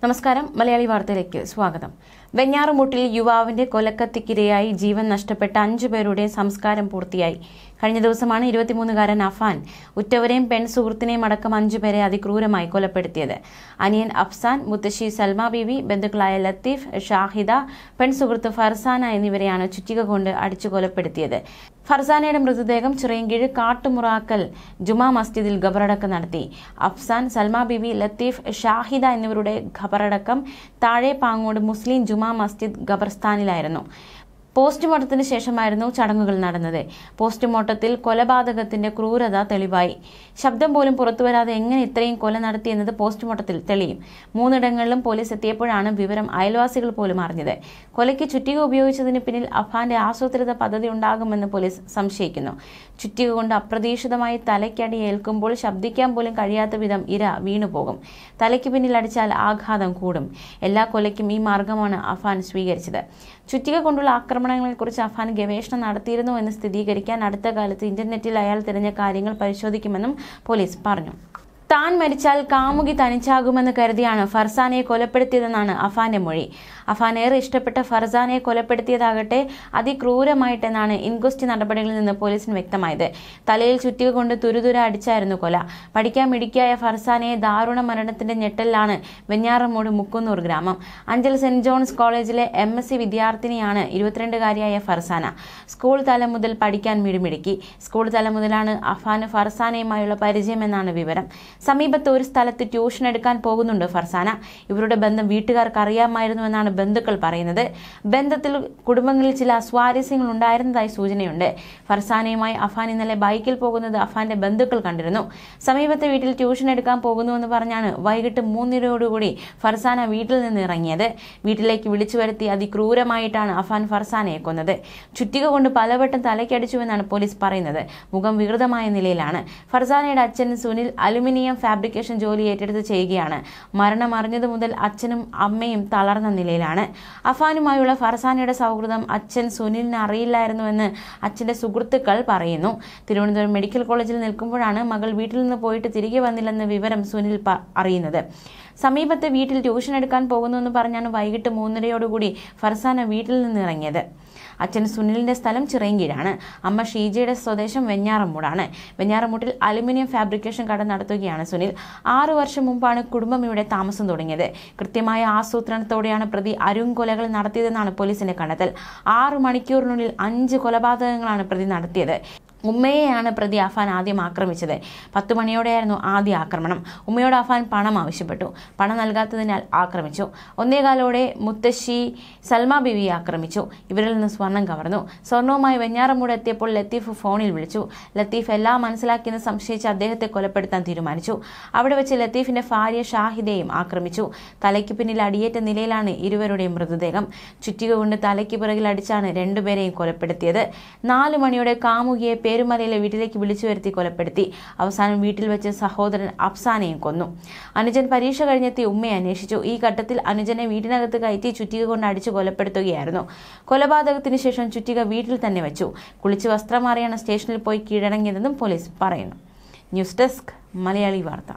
നമസ്കാരം. മലയാളി വാർത്തയിലേക്ക് സ്വാഗതം. വെഞ്ഞാറുമൂട്ടിൽ യുവാവിന്റെ കൊലക്കത്തിക്കിരയായി ജീവൻ നഷ്ടപ്പെട്ട 5 പേരുടെ സംസ്കാരം പൂർത്തിയായി. കഴിഞ്ഞ ദിവസമാണ് 23-കാരൻ അഫാൻ ഉറ്റവരെയും പെൺസുഹൃത്തിനെയും അടക്കം 5 പേരെ അതിക്രൂരമായി കൊലപ്പെടുത്തിയത്. അനിയൻ അഫ്സാൻ, മുത്തശ്ശി സൽമ ബീവി, ബന്ധുക്കളായ ലത്തീഫ്, ഷാഹിദ, പെൺസുഹൃത്ത് ഫർസാന എന്നിവരെയാണ് ചുറ്റിക കൊണ്ട് അടിച്ചു കൊലപ്പെടുത്തിയത്. ഫർസാനയുടെ മൃതദേഹം ചിറയൻകീഴ് കാട്ടുമുറാക്കൽ ജുമാ മസ്ജിദിൽ ഖബറടക്കം നടത്തി. അഫ്സാൻ, സൽമ ബീവി, ലത്തീഫ്, ഷാഹിദ എന്നിവരുടെ ഖബറടക്കം താഴെ പാങ്ങോട് മുസ്ലിം ജുമാ മസ്ജിദ് ഖബർസ്ഥാനിലായിരുന്നു. പോസ്റ്റ്മോർട്ടത്തിന് ശേഷമായിരുന്നു ചടങ്ങുകൾ നടന്നത്. പോസ്റ്റ്മോർട്ടത്തിൽ കൊലപാതകത്തിന്റെ ക്രൂരത തെളിവായി. ശബ്ദം പോലും പുറത്തുവരാതെ എങ്ങനെ ഇത്രയും കൊല നടത്തിയെന്നത് പോസ്റ്റ്മോർട്ടത്തിൽ തെളിയും. 3 ഇടങ്ങളിലും പോലീസ് എത്തിയപ്പോഴാണ് വിവരം അയൽവാസികൾ പോലും അറിഞ്ഞത്. കൊലയ്ക്ക് ചുറ്റിക ഉപയോഗിച്ചതിന് പിന്നിൽ അഫാന്റെ ആസൂത്രിത പദ്ധതി ഉണ്ടാകുമെന്ന് പോലീസ് സംശയിക്കുന്നു. ചുറ്റിക കൊണ്ട് അപ്രതീക്ഷിതമായി തലയ്ക്കടി ഏൽക്കുമ്പോൾ ശബ്ദിക്കാൻ പോലും കഴിയാത്ത വിധം ഇര വീണുപോകും. തലയ്ക്ക് പിന്നിൽ അടിച്ചാൽ ആഘാതം കൂടും. എല്ലാ കൊലയ്ക്കും ഈ മാർഗമാണ് അഫാൻ സ്വീകരിച്ചത്. ചുറ്റിക കൊണ്ടുള്ള ആക്രമണങ്ങളെക്കുറിച്ച് അഫാൻ ഗവേഷണം നടത്തിയിരുന്നു എന്ന് സ്ഥിരീകരിക്കാൻ അടുത്ത കാലത്ത് ഇന്റർനെറ്റിൽ അയാൾ തിരഞ്ഞ കാര്യങ്ങൾ പരിശോധിക്കുമെന്നും പോലീസ് പറഞ്ഞു. താൻ മരിച്ചാൽ കാമുകി തനിച്ചാകുമെന്ന് കരുതിയാണ് ഫർസാനയെ കൊലപ്പെടുത്തിയതെന്നാണ് അഫാന്റെ മൊഴി. അഫാൻ ഏറെ ഇഷ്ടപ്പെട്ട ഫർസാനയെ കൊലപ്പെടുത്തിയതാകട്ടെ അതിക്രൂരമായിട്ടെന്നാണ് ഇൻക്വസ്റ്റ് നടപടികളിൽ നിന്ന് പോലീസിന് വ്യക്തമായത്. തലയിൽ ചുറ്റിക കൊണ്ട് തുരുതുര അടിച്ചായിരുന്നു കൊല. പഠിക്കാൻ മിടുക്കിയായ ഫർസാനയെ ദാരുണ മരണത്തിന്റെ ഞെട്ടലിലാണ് വെഞ്ഞാറമൂട് മുക്കുന്നൂർ ഗ്രാമം. അഞ്ചൽ സെന്റ് ജോൺസ് കോളേജിലെ MSc വിദ്യാർത്ഥിനിയാണ് 22-കാരിയായ ഫർസാന. സ്കൂൾ തലം മുതൽ പഠിക്കാൻ മിടുമിടുക്കി. സ്കൂൾ തലം മുതലാണ് അഫാന് ഫർസാനയുമായുള്ള പരിചയമെന്നാണ് വിവരം. സമീപത്ത് ഒരു സ്ഥലത്ത് ട്യൂഷൻ എടുക്കാൻ പോകുന്നുണ്ട് ഫർസാന. ഇവരുടെ ബന്ധം വീട്ടുകാർക്ക് അറിയാമായിരുന്നുവെന്നാണ് ബന്ധുക്കൾ പറയുന്നത്. ബന്ധത്തിൽ കുടുംബങ്ങളിൽ ചില അസ്വാരസ്യങ്ങൾ ഉണ്ടായിരുന്നതായി സൂചനയുണ്ട്. ഫർസാനയുമായി അഫാൻ ഇന്നലെ ബൈക്കിൽ പോകുന്നത് അഫാന്റെ ബന്ധുക്കൾ കണ്ടിരുന്നു. സമീപത്തെ വീട്ടിൽ ട്യൂഷൻ എടുക്കാൻ പോകുന്നുവെന്ന് പറഞ്ഞാണ് വൈകിട്ട് 3:30 ഫർസാന വീട്ടിൽ നിന്ന് ഇറങ്ങിയത്. വീട്ടിലേക്ക് വിളിച്ചു വരുത്തി അതിക്രൂരമായിട്ടാണ് അഫാൻ ഫർസാനയെ കൊന്നത്. ചുറ്റിക കൊണ്ട് പലവട്ടം തലയ്ക്കടിച്ചുവെന്നാണ് പോലീസ് പറയുന്നത്. മുഖം വികൃതമായ നിലയിലാണ്. ഫർസാനയുടെ അച്ഛൻ സുനിൽ അലുമിനിയം ഫാബ്രിക്കേഷൻ ജോലി ഏറ്റെടുത്ത് ചെയ്യുകയാണ്. മരണം അറിഞ്ഞതു മുതൽ അച്ഛനും അമ്മയും തളർന്ന നിലയിലാണ്. അഫാനുമായുള്ള ഫർസാനയുടെ സൗഹൃദം അച്ഛൻ സുനിലിന് അറിയില്ലായിരുന്നുവെന്ന് അച്ഛന്റെ സുഹൃത്തുക്കൾ പറയുന്നു. തിരുവനന്തപുരം മെഡിക്കൽ കോളേജിൽ നിൽക്കുമ്പോഴാണ് മകൾ വീട്ടിൽ നിന്ന് പോയിട്ട് തിരികെ വന്നില്ലെന്ന് വിവരം സുനിൽ അറിയുന്നത്. സമീപത്തെ വീട്ടിൽ ട്യൂഷൻ എടുക്കാൻ പോകുന്നുവെന്ന് പറഞ്ഞാണ് വൈകിട്ട് 3:30 ഫർസാന വീട്ടിൽ നിന്ന് ഇറങ്ങിയത്. അച്ഛൻ സുനിലിന്റെ സ്ഥലം ചിറയൻകീഴാണ്. അമ്മ ഷീജയുടെ സ്വദേശം വെഞ്ഞാറമൂടാണ്. വെഞ്ഞാറമൂട്ടിൽ അലുമിനിയം ഫാബ്രിക്കേഷൻ കട നടത്തുകയാണ് സുനിൽ. 6 വർഷം മുമ്പാണ് കുടുംബം ഇവിടെ താമസം തുടങ്ങിയത്. കൃത്യമായ ആസൂത്രണത്തോടെയാണ് പ്രതി കൊലകൾ നടത്തിയതെന്നാണ് പോലീസിന്റെ കണ്ടെത്തൽ. 6 മണിക്കൂറിനുള്ളിൽ 5 കൊലപാതകങ്ങളാണ് പ്രതി നടത്തിയത്. ഉമ്മയെയാണ് പ്രതി അഫാൻ ആദ്യം ആക്രമിച്ചത്. 10 മണിയോടെയായിരുന്നു ആദ്യ ആക്രമണം. ഉമ്മയോട് അഫാൻ പണം ആവശ്യപ്പെട്ടു. പണം നൽകാത്തതിനാൽ ആക്രമിച്ചു. 1:15 മുത്തശ്ശി സൽമ ബീവിയെ ആക്രമിച്ചു. ഇവരിൽ നിന്ന് സ്വർണം കവർന്നു. സ്വർണവുമായി വെഞ്ഞാറമൂട് എത്തിയപ്പോൾ ലത്തീഫ് ഫോണിൽ വിളിച്ചു. ലത്തീഫ് എല്ലാം മനസ്സിലാക്കിയെന്ന് സംശയിച്ച് അദ്ദേഹത്തെ കൊലപ്പെടുത്താൻ തീരുമാനിച്ചു. അവിടെ വെച്ച് ലത്തീഫിന്റെ ഭാര്യ ഷാഹിദയെയും ആക്രമിച്ചു. തലയ്ക്ക് പിന്നിൽ അടിയേറ്റ നിലയിലാണ് ഇരുവരുടെയും മൃതദേഹം. ചുറ്റിക കൊണ്ട് തലയ്ക്ക് പിറകിൽ അടിച്ചാണ് 2 പേരെയും കൊലപ്പെടുത്തിയത്. 4 മണിയോടെ കാമുകിയെ പേരുമലയിലെ വീട്ടിലേക്ക് വിളിച്ചു വരുത്തി കൊലപ്പെടുത്തി. അവസാനം വീട്ടിൽ വെച്ച് സഹോദരൻ അഫ്സാനെയും കൊന്നു. അനുജൻ പരീക്ഷ കഴിഞ്ഞെത്തി ഉമ്മയെ അന്വേഷിച്ചു. ഈ ഘട്ടത്തിൽ അനുജനെ വീട്ടിനകത്ത് കയറ്റി ചുറ്റിക കൊണ്ട് അടിച്ചു കൊലപ്പെടുത്തുകയായിരുന്നു. കൊലപാതകത്തിന് ശേഷം ചുറ്റിക വീട്ടിൽ തന്നെ വെച്ചു. കുളിച്ച് വസ്ത്രം മാറിയാണ് സ്റ്റേഷനിൽ പോയി കീഴടങ്ങിയതെന്നും പോലീസ് പറയുന്നു. ന്യൂസ് ഡെസ്ക് മലയാളി വാർത്ത.